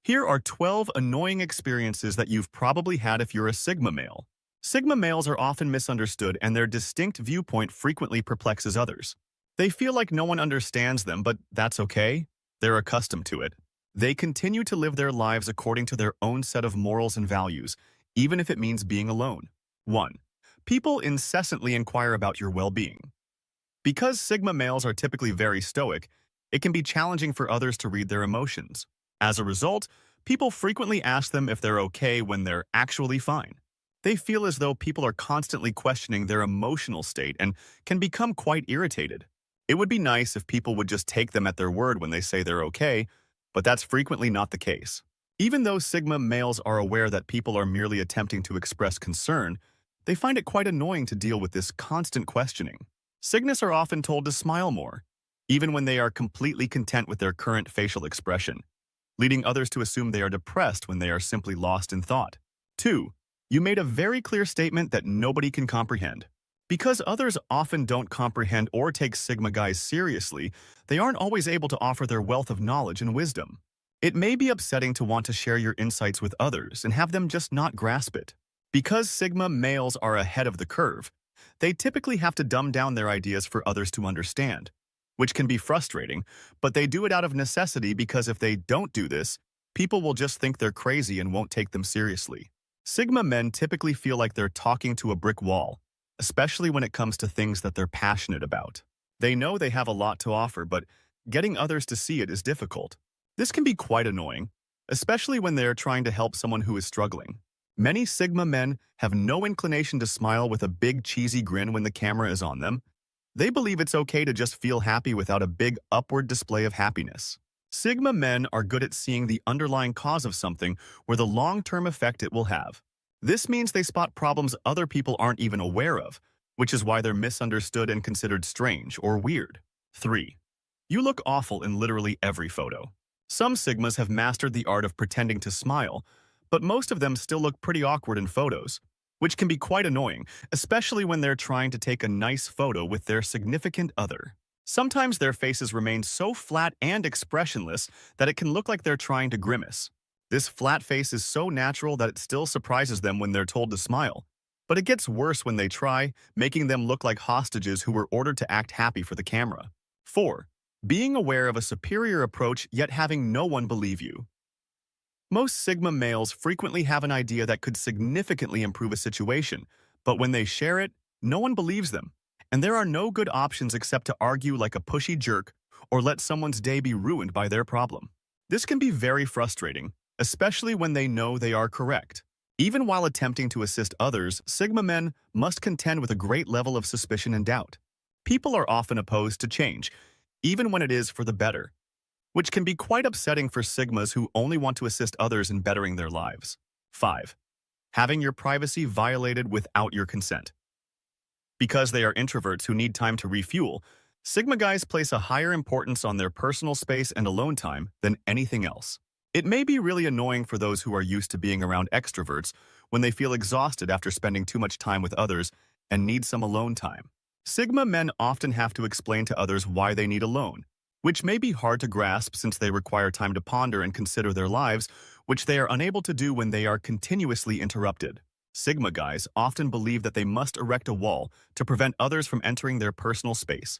Here are 12 annoying experiences that you've probably had if you're a Sigma male. Sigma males are often misunderstood and their distinct viewpoint frequently perplexes others. They feel like no one understands them, but that's okay. They're accustomed to it. They continue to live their lives according to their own set of morals and values, even if it means being alone. 1. People incessantly inquire about your well-being. Because Sigma males are typically very stoic, it can be challenging for others to read their emotions. As a result, people frequently ask them if they're okay when they're actually fine. They feel as though people are constantly questioning their emotional state and can become quite irritated. It would be nice if people would just take them at their word when they say they're okay, but that's frequently not the case. Even though Sigma males are aware that people are merely attempting to express concern, they find it quite annoying to deal with this constant questioning. Sigmas are often told to smile more, even when they are completely content with their current facial expression, leading others to assume they are depressed when they are simply lost in thought. 2. You made a very clear statement that nobody can comprehend. Because others often don't comprehend or take Sigma guys seriously, they aren't always able to offer their wealth of knowledge and wisdom. It may be upsetting to want to share your insights with others and have them just not grasp it. Because Sigma males are ahead of the curve, they typically have to dumb down their ideas for others to understand, which can be frustrating, but they do it out of necessity because if they don't do this, people will just think they're crazy and won't take them seriously. Sigma men typically feel like they're talking to a brick wall, especially when it comes to things that they're passionate about. They know they have a lot to offer, but getting others to see it is difficult. This can be quite annoying, especially when they're trying to help someone who is struggling. Many Sigma men have no inclination to smile with a big cheesy grin when the camera is on them. They believe it's okay to just feel happy without a big upward display of happiness. Sigma men are good at seeing the underlying cause of something or the long-term effect it will have. This means they spot problems other people aren't even aware of, which is why they're misunderstood and considered strange or weird. 3. You look awful in literally every photo. Some Sigmas have mastered the art of pretending to smile, but most of them still look pretty awkward in photos, which can be quite annoying, especially when they're trying to take a nice photo with their significant other. Sometimes their faces remain so flat and expressionless that it can look like they're trying to grimace. This flat face is so natural that it still surprises them when they're told to smile, but it gets worse when they try, making them look like hostages who were ordered to act happy for the camera. 4. Being aware of a superior approach yet having no one believe you. Most Sigma males frequently have an idea that could significantly improve a situation, but when they share it, no one believes them, and there are no good options except to argue like a pushy jerk or let someone's day be ruined by their problem. This can be very frustrating, especially when they know they are correct. Even while attempting to assist others, Sigma men must contend with a great level of suspicion and doubt. People are often opposed to change, even when it is for the better, which can be quite upsetting for Sigmas who only want to assist others in bettering their lives. 5. Having your privacy violated without your consent. Because they are introverts who need time to refuel, Sigma guys place a higher importance on their personal space and alone time than anything else. It may be really annoying for those who are used to being around extroverts when they feel exhausted after spending too much time with others and need some alone time. Sigma men often have to explain to others why they need alone, which may be hard to grasp since they require time to ponder and consider their lives, which they are unable to do when they are continuously interrupted. Sigma guys often believe that they must erect a wall to prevent others from entering their personal space.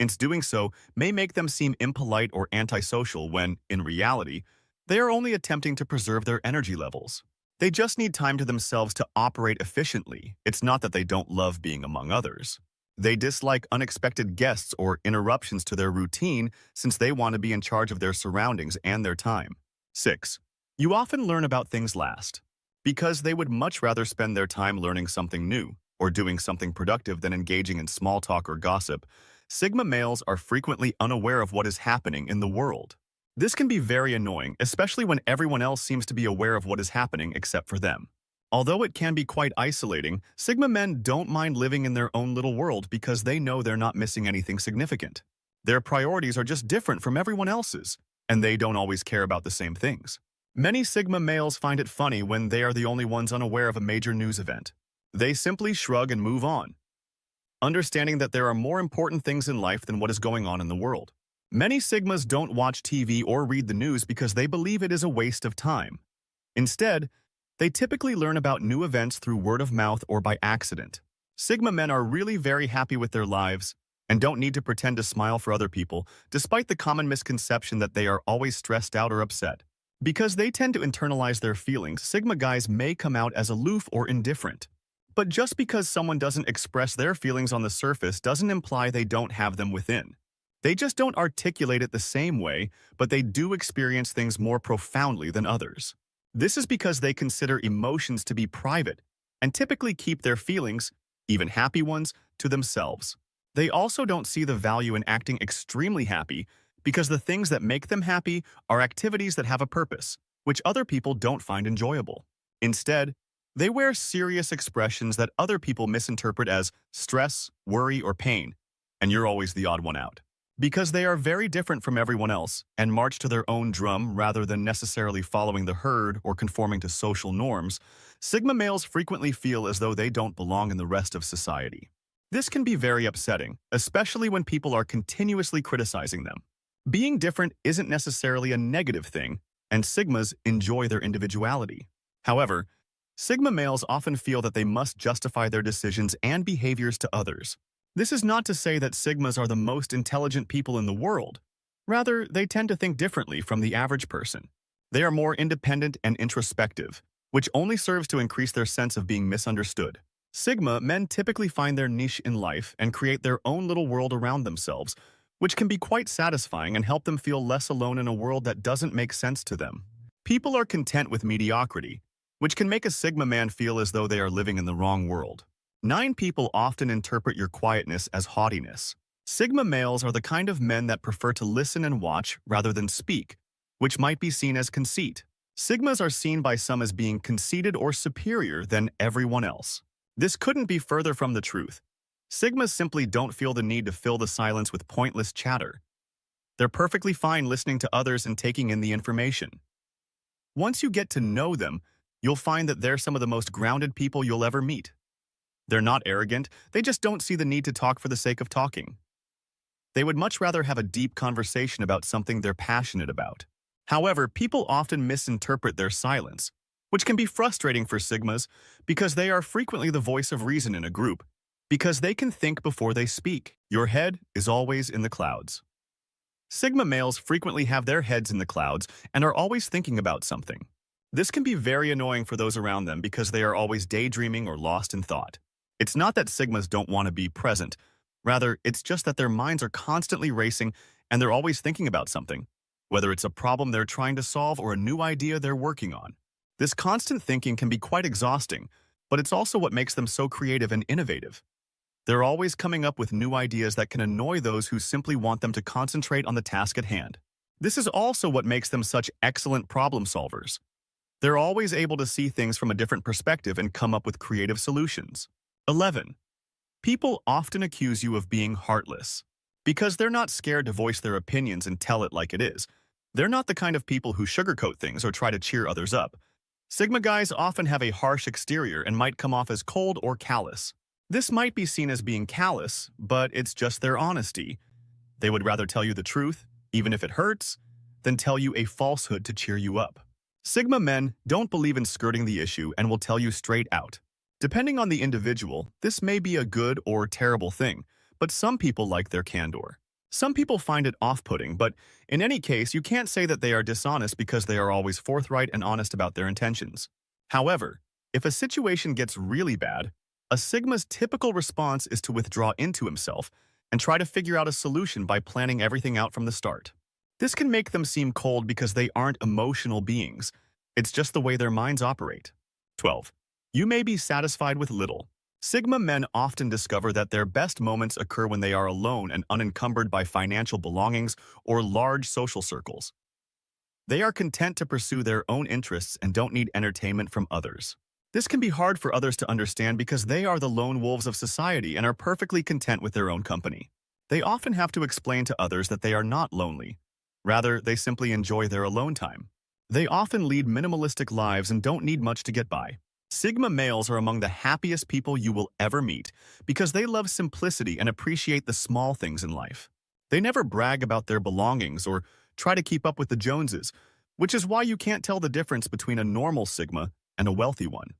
Hence, doing so may make them seem impolite or antisocial when, in reality, they are only attempting to preserve their energy levels. They just need time to themselves to operate efficiently. It's not that they don't love being among others. They dislike unexpected guests or interruptions to their routine since they want to be in charge of their surroundings and their time. 6. You often learn about things last. Because they would much rather spend their time learning something new or doing something productive than engaging in small talk or gossip, Sigma males are frequently unaware of what is happening in the world. This can be very annoying, especially when everyone else seems to be aware of what is happening except for them. Although it can be quite isolating, Sigma men don't mind living in their own little world because they know they're not missing anything significant. Their priorities are just different from everyone else's, and they don't always care about the same things. Many Sigma males find it funny when they are the only ones unaware of a major news event. They simply shrug and move on, understanding that there are more important things in life than what is going on in the world. Many Sigmas don't watch TV or read the news because they believe it is a waste of time. Instead, they typically learn about new events through word of mouth or by accident. Sigma men are really very happy with their lives and don't need to pretend to smile for other people, despite the common misconception that they are always stressed out or upset. Because they tend to internalize their feelings, Sigma guys may come out as aloof or indifferent. But just because someone doesn't express their feelings on the surface doesn't imply they don't have them within. They just don't articulate it the same way, but they do experience things more profoundly than others. This is because they consider emotions to be private and typically keep their feelings, even happy ones, to themselves. They also don't see the value in acting extremely happy because the things that make them happy are activities that have a purpose, which other people don't find enjoyable. Instead, they wear serious expressions that other people misinterpret as stress, worry, or pain, and you're always the odd one out. Because they are very different from everyone else and march to their own drum rather than necessarily following the herd or conforming to social norms, Sigma males frequently feel as though they don't belong in the rest of society. This can be very upsetting, especially when people are continuously criticizing them. Being different isn't necessarily a negative thing, and Sigmas enjoy their individuality. However, Sigma males often feel that they must justify their decisions and behaviors to others. This is not to say that Sigmas are the most intelligent people in the world. Rather, they tend to think differently from the average person. They are more independent and introspective, which only serves to increase their sense of being misunderstood. Sigma men typically find their niche in life and create their own little world around themselves, which can be quite satisfying and help them feel less alone in a world that doesn't make sense to them. People are content with mediocrity, which can make a Sigma man feel as though they are living in the wrong world. 9 people often interpret your quietness as haughtiness. Sigma males are the kind of men that prefer to listen and watch rather than speak, which might be seen as conceit. Sigmas are seen by some as being conceited or superior than everyone else. This couldn't be further from the truth. Sigmas simply don't feel the need to fill the silence with pointless chatter. They're perfectly fine listening to others and taking in the information. Once you get to know them, you'll find that they're some of the most grounded people you'll ever meet. They're not arrogant, they just don't see the need to talk for the sake of talking. They would much rather have a deep conversation about something they're passionate about. However, people often misinterpret their silence, which can be frustrating for Sigmas because they are frequently the voice of reason in a group, because they can think before they speak. Your head is always in the clouds. Sigma males frequently have their heads in the clouds and are always thinking about something. This can be very annoying for those around them because they are always daydreaming or lost in thought. It's not that Sigmas don't want to be present. Rather, it's just that their minds are constantly racing and they're always thinking about something, whether it's a problem they're trying to solve or a new idea they're working on. This constant thinking can be quite exhausting, but it's also what makes them so creative and innovative. They're always coming up with new ideas that can annoy those who simply want them to concentrate on the task at hand. This is also what makes them such excellent problem solvers. They're always able to see things from a different perspective and come up with creative solutions. 11. People often accuse you of being heartless. Because they're not scared to voice their opinions and tell it like it is. They're not the kind of people who sugarcoat things or try to cheer others up. Sigma guys often have a harsh exterior and might come off as cold or callous. This might be seen as being callous, but it's just their honesty. They would rather tell you the truth, even if it hurts, than tell you a falsehood to cheer you up. Sigma men don't believe in skirting the issue and will tell you straight out. Depending on the individual, this may be a good or terrible thing, but some people like their candor. Some people find it off-putting, but in any case, you can't say that they are dishonest because they are always forthright and honest about their intentions. However, if a situation gets really bad, a Sigma's typical response is to withdraw into himself and try to figure out a solution by planning everything out from the start. This can make them seem cold because they aren't emotional beings. It's just the way their minds operate. 12. You may be satisfied with little. Sigma men often discover that their best moments occur when they are alone and unencumbered by financial belongings or large social circles. They are content to pursue their own interests and don't need entertainment from others. This can be hard for others to understand because they are the lone wolves of society and are perfectly content with their own company. They often have to explain to others that they are not lonely. Rather, they simply enjoy their alone time. They often lead minimalistic lives and don't need much to get by. Sigma males are among the happiest people you will ever meet because they love simplicity and appreciate the small things in life. They never brag about their belongings or try to keep up with the Joneses, which is why you can't tell the difference between a normal Sigma and a wealthy one.